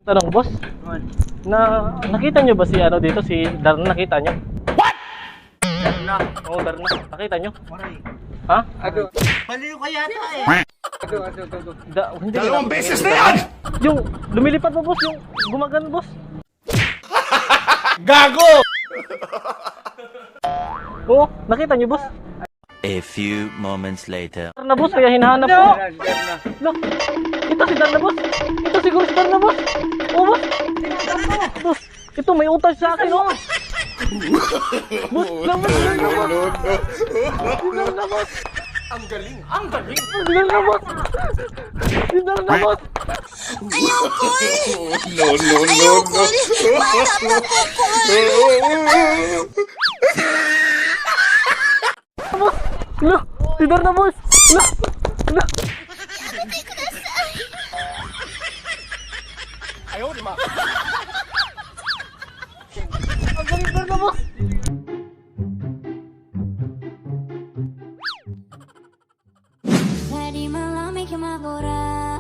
Tanong boss, nakita nyo ba si ano dito, si Darna, nakita nyo? What? Darna? Oo, Darna. Nakita nyo? Ha? Ado. Baliw ka yata eh. Ado. Hindi Dalawang beses na yan! Yung lumilipad mo boss, yung gumagano boss. Gago! Oo, nakita nyo boss? A few moments later. Darna boss, kaya hinahanap ko. Darna. Look, ito si Darna boss. Ito siguro si Darna boss. Oo boss. Boss, ito may utang sa akin oh. Boss, laman Darna boss. Si Darna boss. Ang galing! Ang galing! Si Darna boss. Si Darna boss. No, no, no, no! Boss, look, si Darna boss. Look, look. Ayaw, di ma! Ang galing Darna boss. Tadi malam bikin laporan,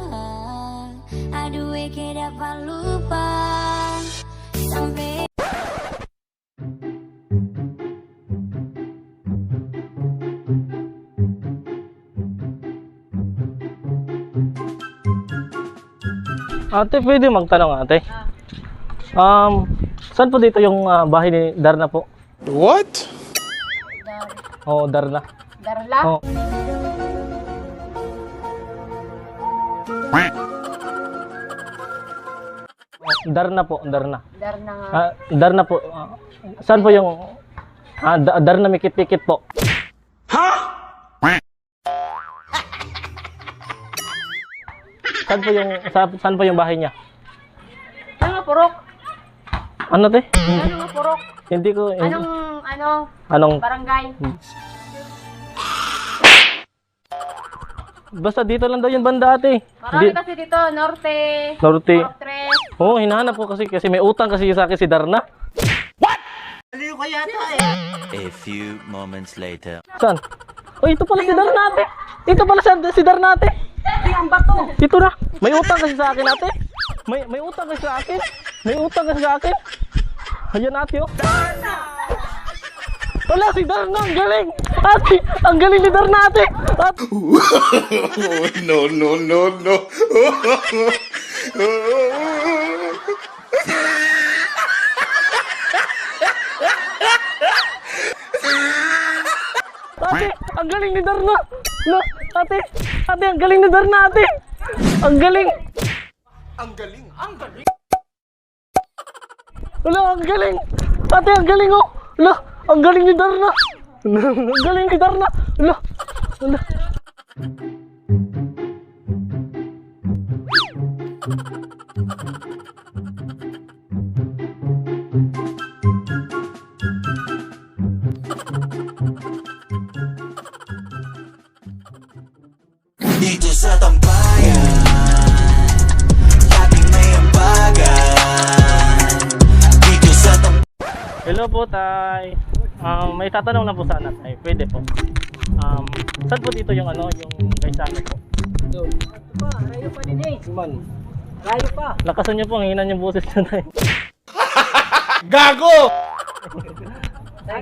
aduh kayak dapat lupa sampai. Ate, pwede magtanong ate? Saan po dito yung bahay ni Darna po? What? Oo, Darna. Darla? Oo. Darna po, Darna. Darna nga. Darna po. Saan po yung Darna mikit-pikit po? Saan po yung bahay niya? Ano nga purok? Ano te? Ano nga purok? Hindi ko Anong barangay? Basta dito lang daw yung banda ate. Marami kasi dito, Norte. Norte. Fortress. Oo, hinahanap ko kasi may utang kasi sa akin si Darna. Baliw ka yata eh. A few moments later. Saan? Oh, ito pala si Darna ate. Ito pala si Darna ate. Ang bato. Ito na. May utang kasi sa akin ate. May utang kasi sa akin. May utang kasi sa akin. Ayan ate oh. Wala si Darna, ang galing. Ate, ang galing ni Darna ate. No, no, no, no! Ate, ang galing ni Darna. No, ate, ang galing ni Darna ate. Ang galing. Ang galing! Ang galing! Wala, ang galing. Ate, ang galing oh. Wala, ang galing ni Darna. Ang galing ni Darna. Wala, wala. Dito sa tambayan, ating may ambagan. Dito sa Hello po, tay. May tatanong na po sana, tay. Pwede po. Saan po dito yung yung Gaisano po? Doon. Rayo pa din eh. Man. Rayo pa. Lakasan niyo po, ang hina yung boses niyo, tay. Gago!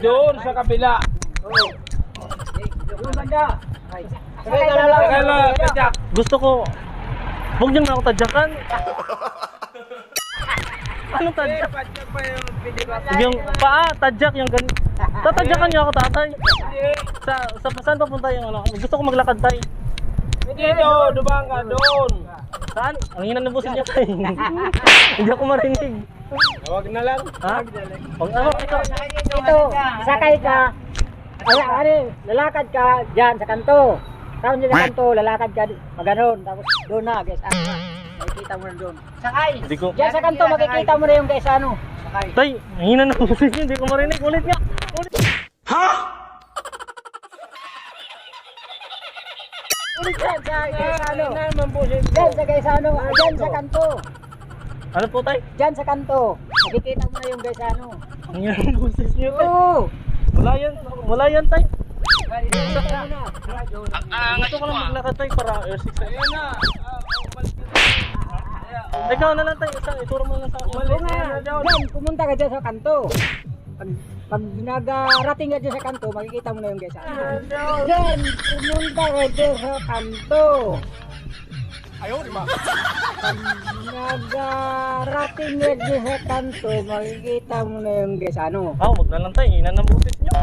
Doon sa kabila. Yung banda. Teka lang, Jack. Gusto ko, huwag niyo na ako tadyakan. Anong tadyak? Jack pa yung pinibas. Yung paa, tadyak, yung gan... Tatadyakan niyo ako, tatay. Saan papunta yung Gusto ko maglakad, tay. Dito, dumang ka, doon. Saan? Ang hina ng boses niya, tay. Hindi ako marinig. Huwag na lang. Ha? Huwag ikaw. Ito, sakay ka. Lalakad ka dyan sa kanto. Tapos dyan sa kanto, lalakad ka maganon. Tapos doon na, guys. Makikita mo na doon. Sakay. Hindi ko... Dyan sa kanto, makikita mo na yung guys ano. Sakay. Tay, ang hina ng boses niya, hindi ko marinig. Ulit nga. Ulit. Ulit dyan sa guys ano. Naman po siya. Dyan sa guys ano. Dyan sa kanto. Ano po, tay? Dyan sa kanto. Makikita mo na yung guys ano. Ang hina ng boses niyo, tay. Oo. Wala yan, tay. Doon. Gusto ko lang maglakad, tay, para air 6. Ayan na. Ikaw na lang tayo, ituro mo lang sa akin. Oo nga, dyan, pumunta ka dyan sa kanto. Pag nag-rating ka dyan sa kanto, makikita mo na yung guys. Dyan, pumunta ka dyan sa kanto. Ayaw, di ba? Pag nag-rating ka dyan sa kanto, makikita mo na yung guys. Ano? Wag na lang tayo, ina ng busis nyo.